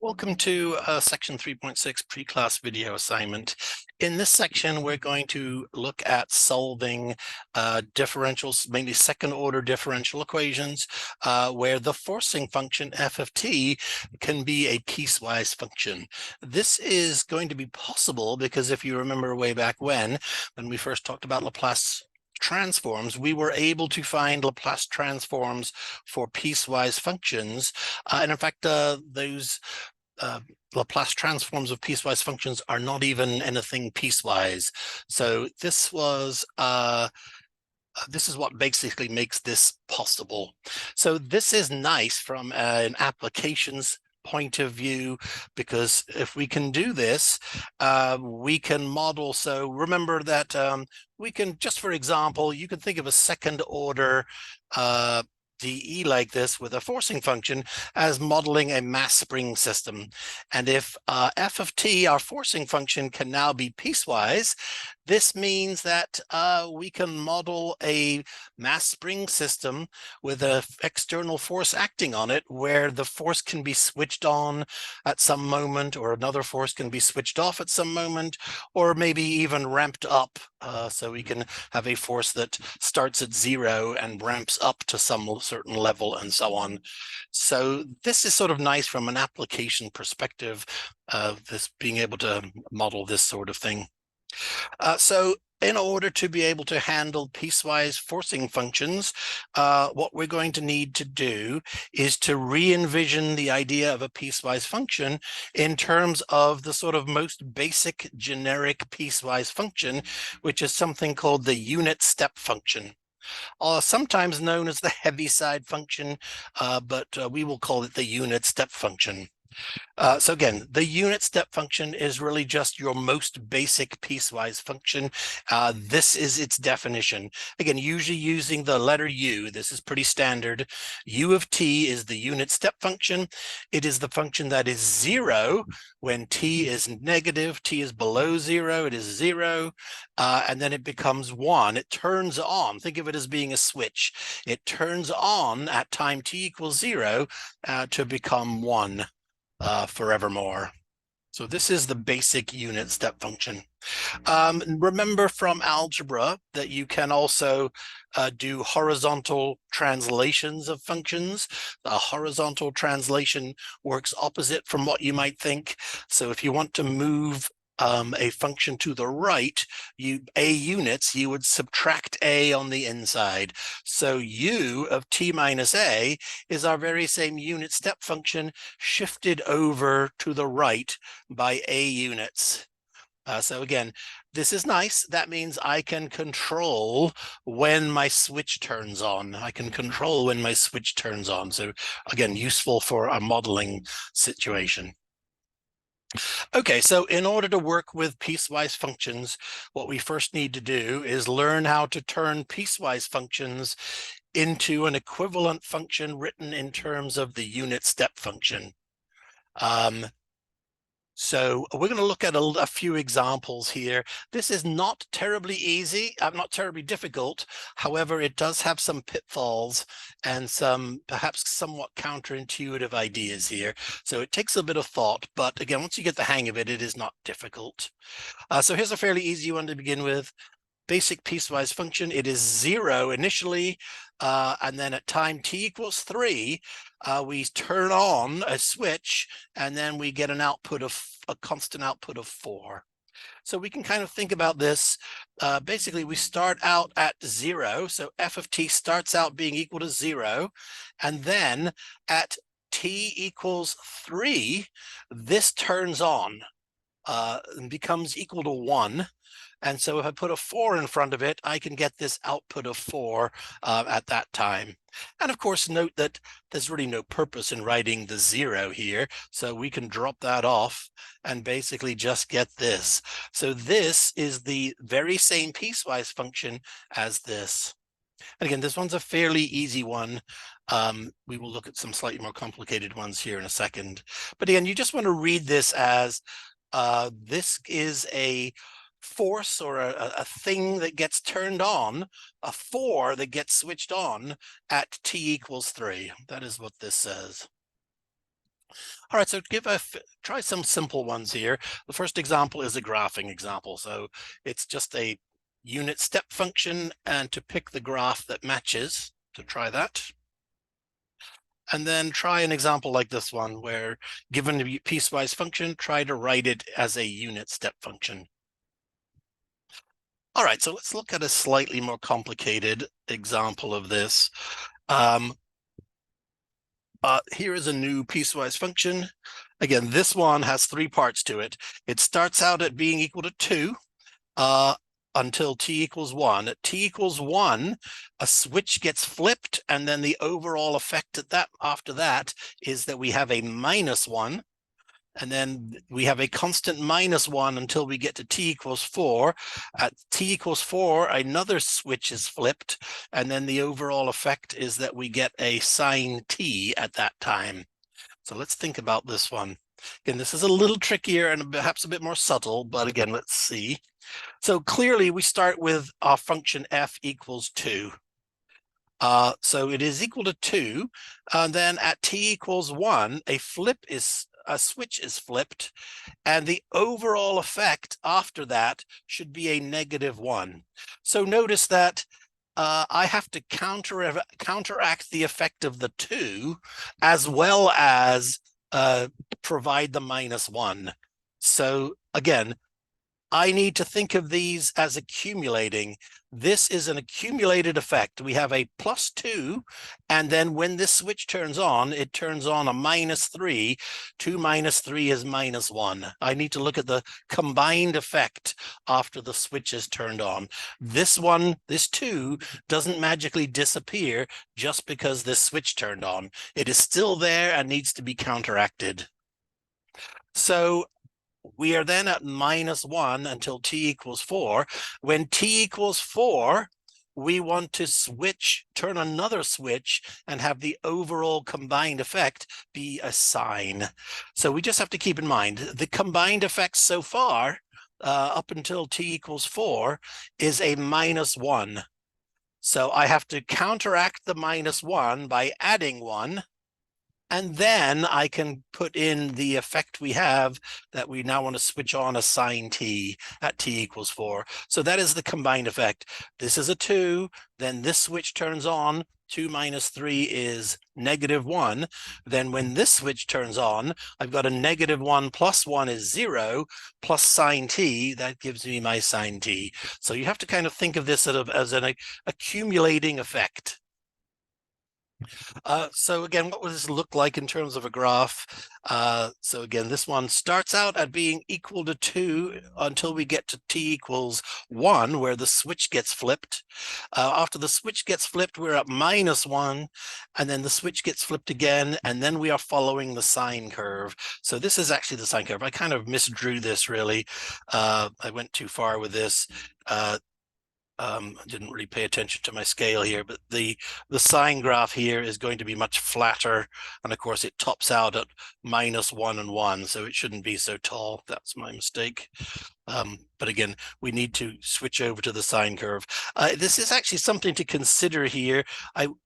Welcome to section 3.6 pre-class video assignment. In this section, we're going to look at solving differentials, mainly second order differential equations, where the forcing function f of t can be a piecewise function. This is going to be possible because if you remember way back when we first talked about Laplace transforms, we were able to find Laplace transforms for piecewise functions. And in fact, those Laplace transforms of piecewise functions are not even anything piecewise. So this was this is what basically makes this possible. So this is nice from an applications point of view, because if we can do this, we can model. So remember that we can, just for example, you can think of a second order dE like this with a forcing function as modeling a mass spring system. And if f of t, our forcing function, can now be piecewise, this means that we can model a mass spring system with an external force acting on it, where the force can be switched on at some moment, or another force can be switched off at some moment, or maybe even ramped up. So we can have a force that starts at 0 and ramps up to some certain level and so on. So this is sort of nice from an application perspective of this, being able to model this sort of thing. So in order to be able to handle piecewise forcing functions, what we're going to need to do is to re-envision the idea of a piecewise function in terms of the sort of most basic generic piecewise function, which is something called the unit step function. Sometimes known as the Heaviside function, but we will call it the unit step function. So again, the unit step function is really just your most basic piecewise function. This is its definition. Again, usually using the letter u. This is pretty standard. U of t is the unit step function. It is the function that is 0 when t is negative, t is below 0, it is 0, and then it becomes 1. It turns on. Think of it as being a switch. It turns on at time t equals 0 to become 1. Forevermore. So this is the basic unit step function. Remember from algebra that you can also do horizontal translations of functions. A horizontal translation works opposite from what you might think. So if you want to move a function to the right, a units, you would subtract a on the inside. So u of t minus a is our very same unit step function shifted over to the right by a units. So again, this is nice. That means I can control when my switch turns on. I can control when my switch turns on. So again, useful for a modeling situation. Okay, so in order to work with piecewise functions, what we first need to do is learn how to turn piecewise functions into an equivalent function written in terms of the unit step function. So we're going to look at a few examples here. This is not terribly easy, not terribly difficult. However, it does have some pitfalls and some perhaps somewhat counterintuitive ideas here. So it takes a bit of thought, but again, once you get the hang of it, it is not difficult. So here's a fairly easy one to begin with. Basic piecewise function, it is 0 initially, and then at time t equals 3, we turn on a switch, and then we get an output of a constant output of 4. So we can kind of think about this. Basically, we start out at 0, so f of t starts out being equal to 0, and then at t equals 3, this turns on and becomes equal to 1. And so if I put a 4 in front of it, I can get this output of 4 at that time. And of course, note that there's really no purpose in writing the 0 here. So we can drop that off and basically just get this. So this is the very same piecewise function as this. And again, this one's a fairly easy one. We will look at some slightly more complicated ones here in a second. But again, you just want to read this as this is a force or a thing that gets turned on, a 4 that gets switched on at t equals 3. That is what this says. All right, so try some simple ones here. The first example is a graphing example. So it's just a unit step function, and to pick the graph that matches, to try that. And then try an example like this one, where given a piecewise function, try to write it as a unit step function. All right, so let's look at a slightly more complicated example of this. Here is a new piecewise function. Again, this one has three parts to it. It starts out at being equal to 2 until t equals 1. At t equals 1, a switch gets flipped, and then the overall effect after that is that we have a -1. And then we have a constant -1 until we get to t equals 4. At t equals 4, another switch is flipped, and then the overall effect is that we get a sine t at that time. So let's think about this one. Again, this is a little trickier and perhaps a bit more subtle, but again, let's see. So clearly we start with our function f equals 2. So it is equal to 2, and then at t equals 1, a switch is flipped, and the overall effect after that should be a -1. So notice that I have to counteract the effect of the 2 as well as provide the -1. So again, I need to think of these as accumulating. This is an accumulated effect. We have a +2, and then when this switch turns on, it turns on a -3. 2 minus 3 is -1. I need to look at the combined effect after the switch is turned on. This 2, doesn't magically disappear just because this switch turned on. It is still there and needs to be counteracted. So we are then at -1 until t equals 4. When t equals 4, we want to turn another switch and have the overall combined effect be a sine. So we just have to keep in mind the combined effect so far, up until t equals 4, is a -1. So I have to counteract the -1 by adding 1. And then I can put in the effect we have that we now want to switch on a sine t at t equals 4. So that is the combined effect. This is a 2, then this switch turns on. 2 minus 3 is -1. Then when this switch turns on, I've got a -1 plus 1 is 0 plus sine t. That gives me my sine t. So you have to kind of think of this as an accumulating effect. So again, what would this look like in terms of a graph? So again, this one starts out at being equal to 2 until we get to t equals 1, where the switch gets flipped. After the switch gets flipped, we're at -1, and then the switch gets flipped again, and then we are following the sine curve. So this is actually the sine curve. I kind of misdrew this, really. I went too far with this. I didn't really pay attention to my scale here, but the sine graph here is going to be much flatter, and of course it tops out at -1 and 1, so it shouldn't be so tall. That's my mistake. But again, we need to switch over to the sine curve. This is actually something to consider here.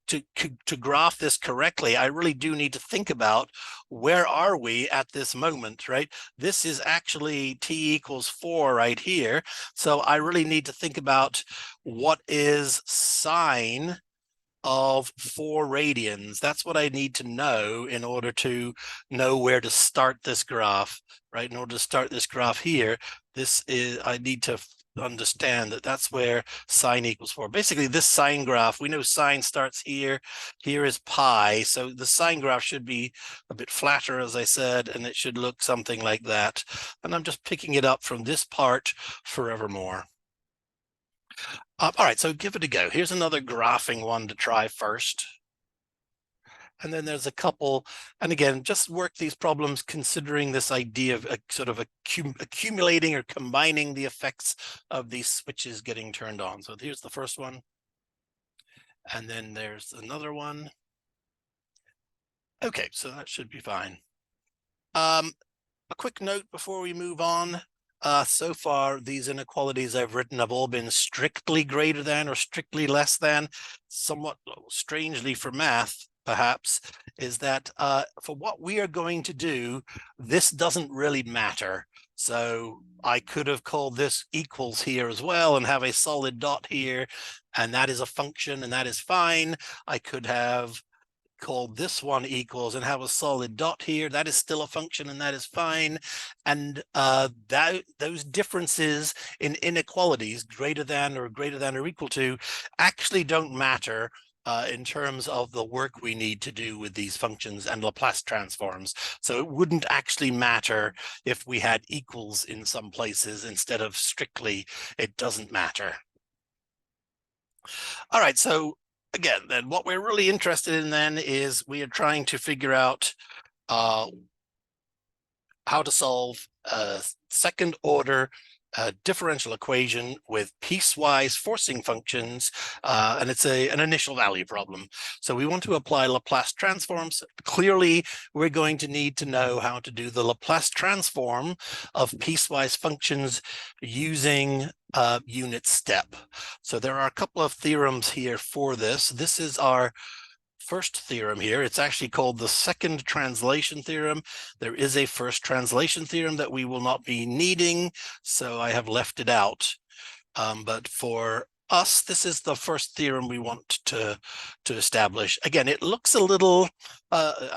To graph this correctly, I really do need to think about where are we at this moment, right? This is actually t equals 4 right here. So I really need to think about what is sine of 4 radians. That's what I need to know in order to know where to start this graph, right? In order to start this graph here, I need to understand that that's where sine equals 4. Basically, this sine graph, we know sine starts here. Here is pi. So the sine graph should be a bit flatter, as I said, and it should look something like that. And I'm just picking it up from this part forevermore. All right, so give it a go. Here's another graphing one to try first. And then there's a couple, and again, just work these problems considering this idea of sort of accumulating or combining the effects of these switches getting turned on. So here's the first one. And then there's another one. Okay, so that should be fine. A quick note before we move on. So far, these inequalities I've written have all been strictly greater than or strictly less than. Somewhat strangely for math, perhaps, is that for what we are going to do, this doesn't really matter. So I could have called this equals here as well and have a solid dot here, and that is a function, and that is fine. I could have called this one equals and have a solid dot here. That is still a function, and that is fine. And those differences in inequalities, greater than or equal to, actually don't matter in terms of the work we need to do with these functions and Laplace transforms. So it wouldn't actually matter if we had equals in some places instead of strictly it doesn't matter. All right, so again, then what we're really interested in then is we are trying to figure out how to solve a second order differential equation with piecewise forcing functions, and it's an initial value problem. So we want to apply Laplace transforms. Clearly, we're going to need to know how to do the Laplace transform of piecewise functions using unit step. So there are a couple of theorems here for this. This is our first theorem here. It's actually called the second translation theorem. There is a first translation theorem that we will not be needing, so I have left it out. But for us, this is the first theorem we want to establish. Again, it looks a little,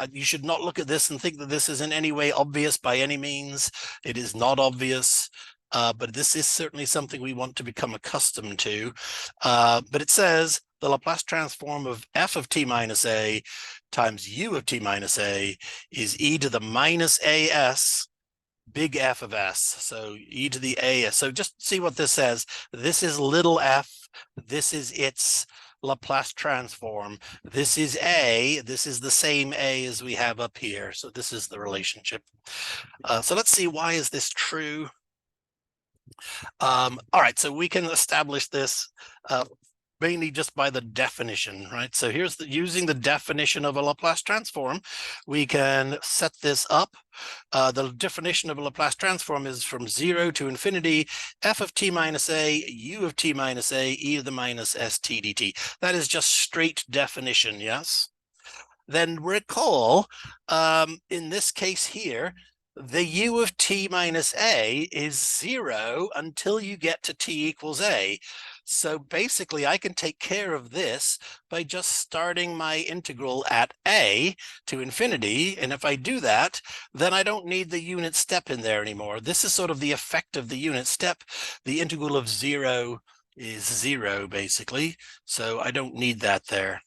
you should not look at this and think that this is in any way obvious by any means. It is not obvious. But this is certainly something we want to become accustomed to. But it says the Laplace transform of f of t minus a times u of t minus a is e to the minus as big F of s. So e to the as. So just see what this says. This is little f. This is its Laplace transform. This is a. This is the same a as we have up here. So this is the relationship. So let's see, why is this true? All right, so we can establish this mainly just by the definition, right? So here's using the definition of a Laplace transform, we can set this up. The definition of a Laplace transform is from 0 to infinity, f of t minus a, u of t minus a, e to the minus st dt. That is just straight definition, yes? Then recall, in this case here, the u of t minus a is 0 until you get to t equals a. So basically, I can take care of this by just starting my integral at a to infinity. And if I do that, then I don't need the unit step in there anymore. This is sort of the effect of the unit step. The integral of 0 is 0, basically. So I don't need that there.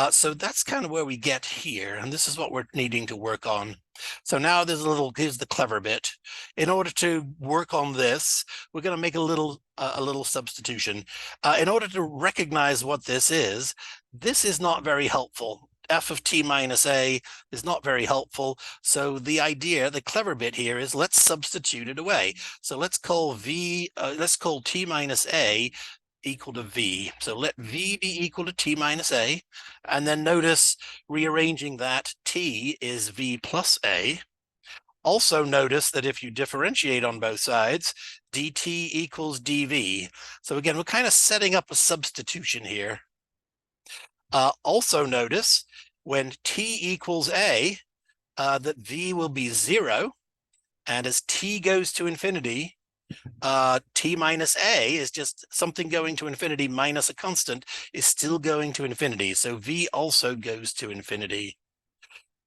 So that's kind of where we get here, and this is what we're needing to work on. So now here's the clever bit. In order to work on this, we're going to make a little substitution. In order to recognize what this is not very helpful. F of t minus a is not very helpful. So the clever bit here is let's substitute it away. So let's call t minus a equal to v. So let v be equal to t minus a, and then notice rearranging that t is v plus a. Also notice that if you differentiate on both sides, dt equals dv. So again, we're kind of setting up a substitution here. Also notice when t equals a, that v will be 0, and as t goes to infinity, t minus a is just something going to infinity minus a constant is still going to infinity. So v also goes to infinity.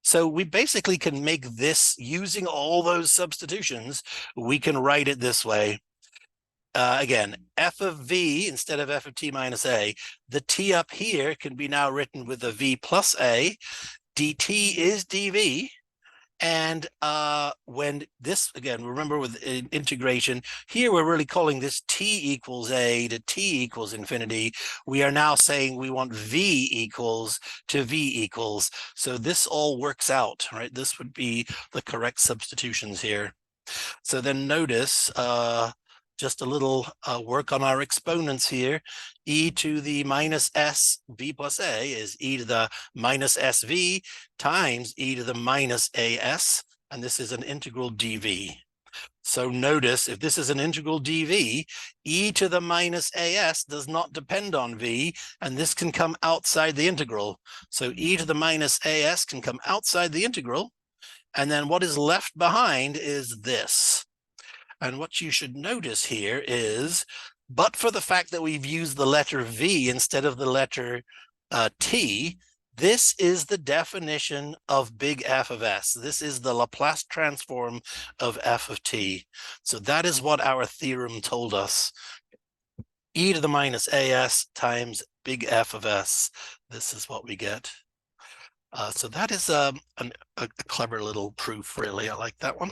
So we basically can make this, using all those substitutions, we can write it this way. Again, f of v instead of f of t minus a. The t up here can be now written with a v plus a. dt is dv. And when this, again, remember with integration, here we're really calling this t equals a to t equals infinity. We are now saying we want v equals to v equals. So this all works out, right? This would be the correct substitutions here. So then notice just a little work on our exponents here. E to the minus s v plus a is e to the minus sv times e to the minus as, and this is an integral dv. So notice if this is an integral dv, e to the minus as does not depend on v, and this can come outside the integral. So e to the minus as can come outside the integral, and then what is left behind is this. And what you should notice here is, but for the fact that we've used the letter v instead of the letter t, this is the definition of big F of s. This is the Laplace transform of f of t. So that is what our theorem told us. E to the minus as times big F of s. This is what we get. So that is a clever little proof, really. I like that one.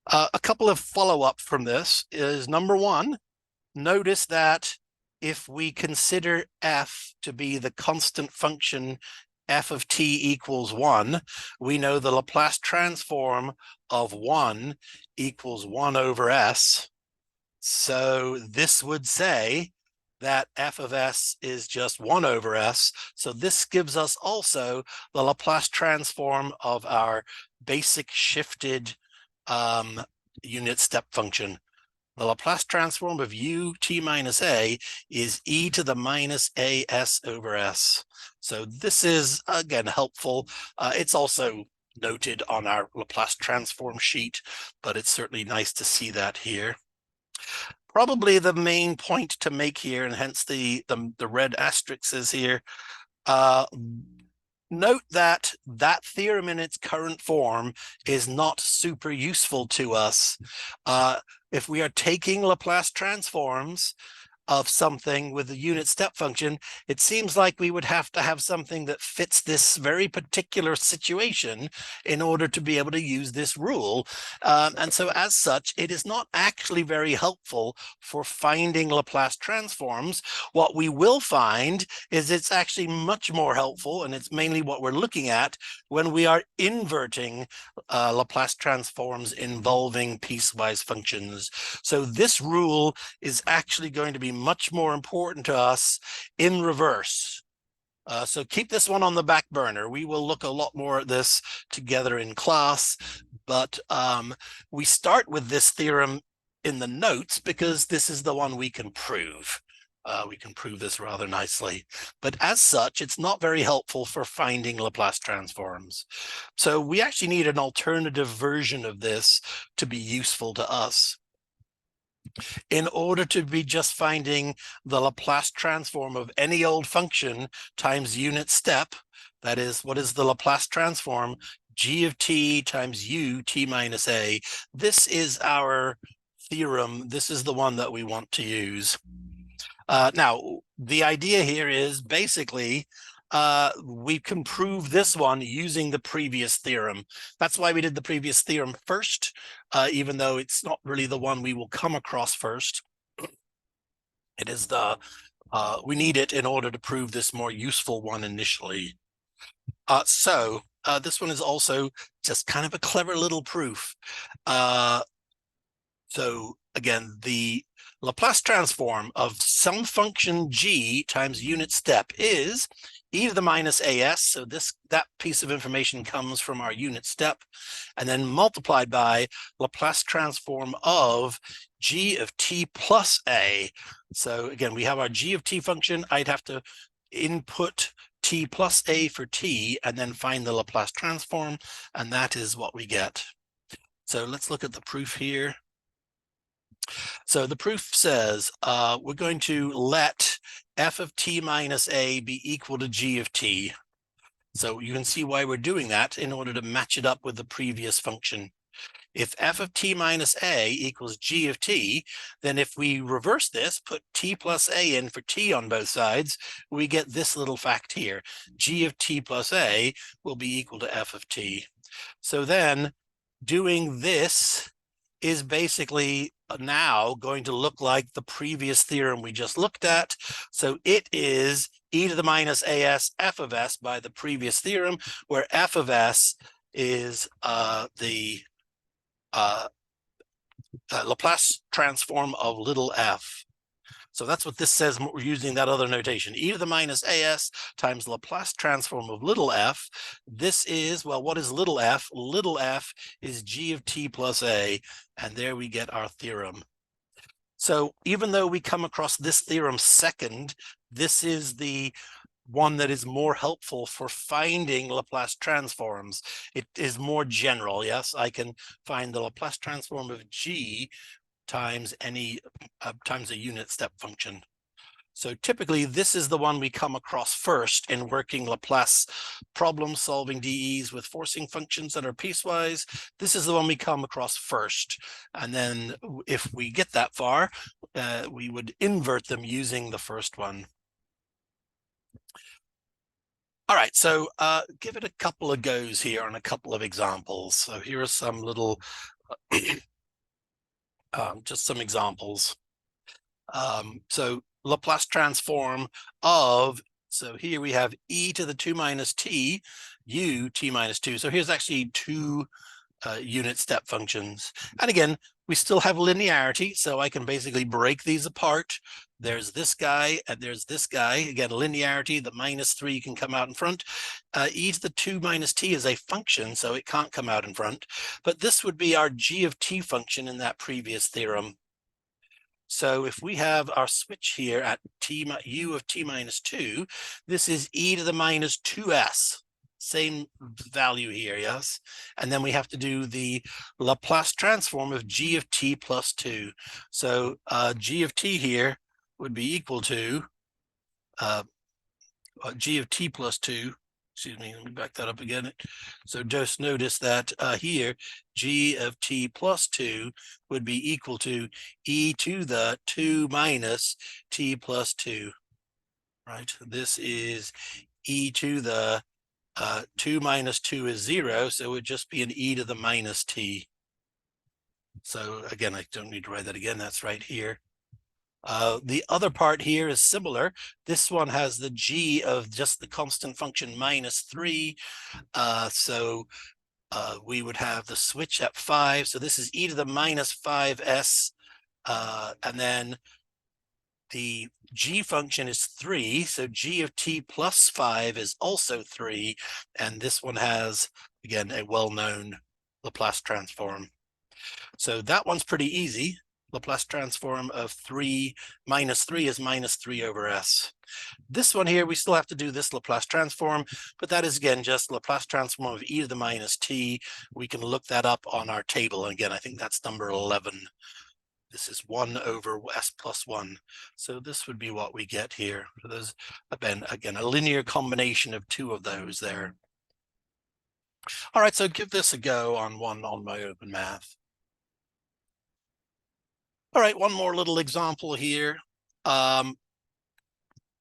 A couple of follow-up from this is, number one, notice that if we consider f to be the constant function f of t equals 1, we know the Laplace transform of 1 equals 1 over s. So this would say that f of s is just 1 over s. So this gives us also the Laplace transform of our basic shifted unit step function. The Laplace transform of u t minus a is e to the minus as over s. So this is, again, helpful. It's also noted on our Laplace transform sheet, but it's certainly nice to see that here. Probably the main point to make here, and hence the red asterisk is here, note that that theorem in its current form is not super useful to us. If we are taking Laplace transforms of something with a unit step function, it seems like we would have to have something that fits this very particular situation in order to be able to use this rule. And so as such, it is not actually very helpful for finding Laplace transforms. What we will find is it's actually much more helpful, and it's mainly what we're looking at when we are inverting Laplace transforms involving piecewise functions. So this rule is actually going to be much more important to us in reverse. So keep this one on the back burner. We will look a lot more at this together in class, but we start with this theorem in the notes because this is the one we can prove. We can prove this rather nicely, but as such, it's not very helpful for finding Laplace transforms. So we actually need an alternative version of this to be useful to us. In order to be just finding the Laplace transform of any old function times unit step, that is, what is the Laplace transform? G of t times u t minus a. This is our theorem. This is the one that we want to use. Now, the idea here is basically we can prove this one using the previous theorem. That's why we did the previous theorem first, even though it's not really the one we will come across first. It is the, we need it in order to prove this more useful one initially. So this one is also just kind of a clever little proof. So again, the Laplace transform of some function g times unit step is e to the minus as. So that piece of information comes from our unit step, and then multiplied by Laplace transform of g of t plus a. So again, we have our g of t function. I'd have to input t plus a for t and then find the Laplace transform, and that is what we get. So let's look at the proof here. So the proof says we're going to let f of t minus a be equal to g of t. So you can see why we're doing that in order to match it up with the previous function. If f of t minus a equals g of t, then if we reverse this, put t plus a in for t on both sides, we get this little fact here. G of t plus a will be equal to f of t. So then doing this is basically now going to look like the previous theorem we just looked at. So it is e to the minus as f of s by the previous theorem, where f of s is the Laplace transform of little f. So that's what this says. We're using that other notation, e to the minus as times Laplace transform of little f. This is, well, what is little f? Little f is g of t plus a, and there we get our theorem. So even though we come across this theorem second, this is the one that is more helpful for finding Laplace transforms. It is more general. Yes, I can find the Laplace transform of g times any times a unit step function. So typically this is the one we come across first in working Laplace problem solving DEs with forcing functions that are piecewise. This is the one we come across first. And then if we get that far, we would invert them using the first one. All right, so give it a couple of goes here on a couple of examples. So here are some little just some examples. So Laplace transform of, so here we have e to the 2 minus t, u t minus 2. So here's actually two unit step functions. And again, we still have linearity, so I can basically break these apart. There's this guy and there's this guy. Again, linearity, the minus 3 can come out in front. E to the 2 minus t is a function, so it can't come out in front. But this would be our g of t function in that previous theorem. So if we have our switch here at u of t minus 2, this is e to the minus 2s. Same value here, yes? And then we have to do the Laplace transform of g of t plus 2. So g of t here would be equal to g of t plus 2. Excuse me, let me back that up again. So just notice that here, g of t plus 2 would be equal to e to the 2 minus t plus 2, right? This is e to the 2 minus 2 is 0, so it would just be an e to the minus t. So again, I don't need to write that again, that's right here. The other part here is similar. This one has the g of just the constant function minus 3. So we would have the switch at 5. So this is e to the minus 5s. And then the g function is 3. So g of t plus 5 is also 3. And this one has, again, a well-known Laplace transform. So that one's pretty easy. Laplace transform of 3 minus 3 is minus 3 over s. This one here, we still have to do this Laplace transform, but that is, again, just Laplace transform of e to the minus t. We can look that up on our table. And again, I think that's number 11. This is 1 over s plus 1. So this would be what we get here. So there's, again, a linear combination of two of those there. All right, so give this a go on my open math. All right, one more little example here.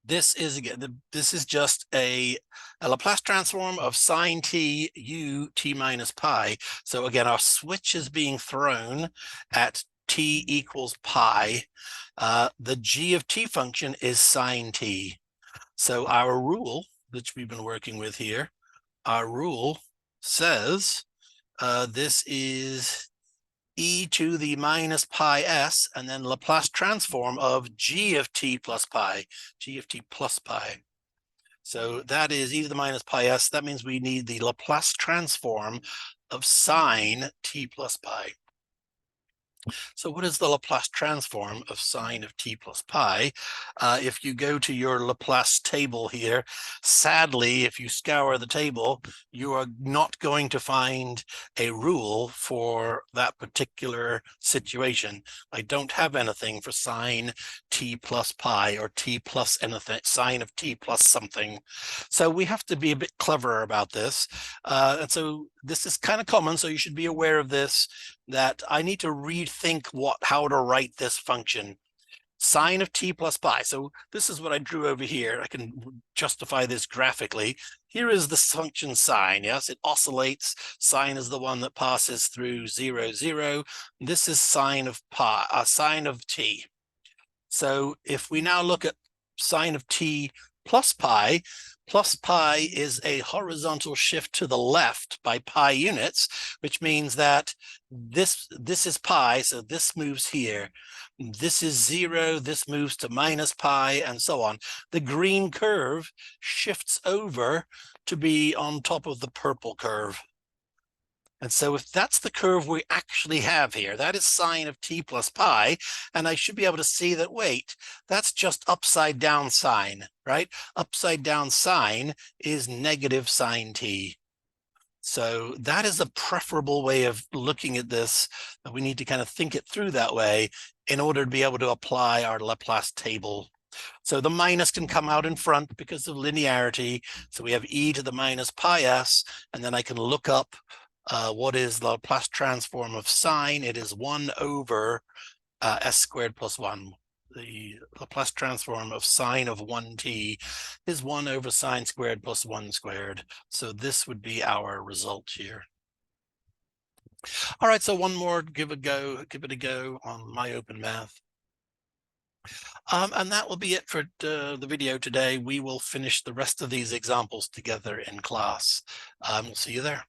This is, again, this is just a Laplace transform of sine t u t minus pi. So again, our switch is being thrown at t equals pi. The g of t function is sine t. So our rule, which we've been working with here, our rule says this is e to the minus pi s, and then Laplace transform of g of t plus pi, g of t plus pi. So that is e to the minus pi s. That means we need the Laplace transform of sine t plus pi. So what is the Laplace transform of sine of t plus pi? If you go to your Laplace table here, sadly, if you scour the table, you are not going to find a rule for that particular situation. I don't have anything for sine t plus pi or t plus anything, sine of t plus something. So we have to be a bit clever about this. And so this is kind of common, so you should be aware of this, that I need to rethink how to write this function. Sine of t plus pi. So this is what I drew over here. I can justify this graphically. Here is the function sine. Yes, it oscillates. Sine is the one that passes through 0, 0. This is sine of sine of t. So if we now look at sine of t plus pi. Plus pi is a horizontal shift to the left by pi units, which means that this is pi, so this moves here. This is 0, this moves to minus pi, and so on. The green curve shifts over to be on top of the purple curve. And so if that's the curve we actually have here, that is sine of t plus pi, and I should be able to see that, wait, that's just upside down sine, right? Upside down sine is negative sine t. So that is a preferable way of looking at this. We need to kind of think it through that way in order to be able to apply our Laplace table. So the minus can come out in front because of linearity. So we have e to the minus pi s, and then I can look up what is the Laplace transform of sine. It is 1 over s squared plus 1. The Laplace transform of sine of 1t is 1 over sine squared plus 1 squared. So this would be our result here. All right, so one more, give it a go on My Open Math. And that will be it for the video today. We will finish the rest of these examples together in class. We'll see you there.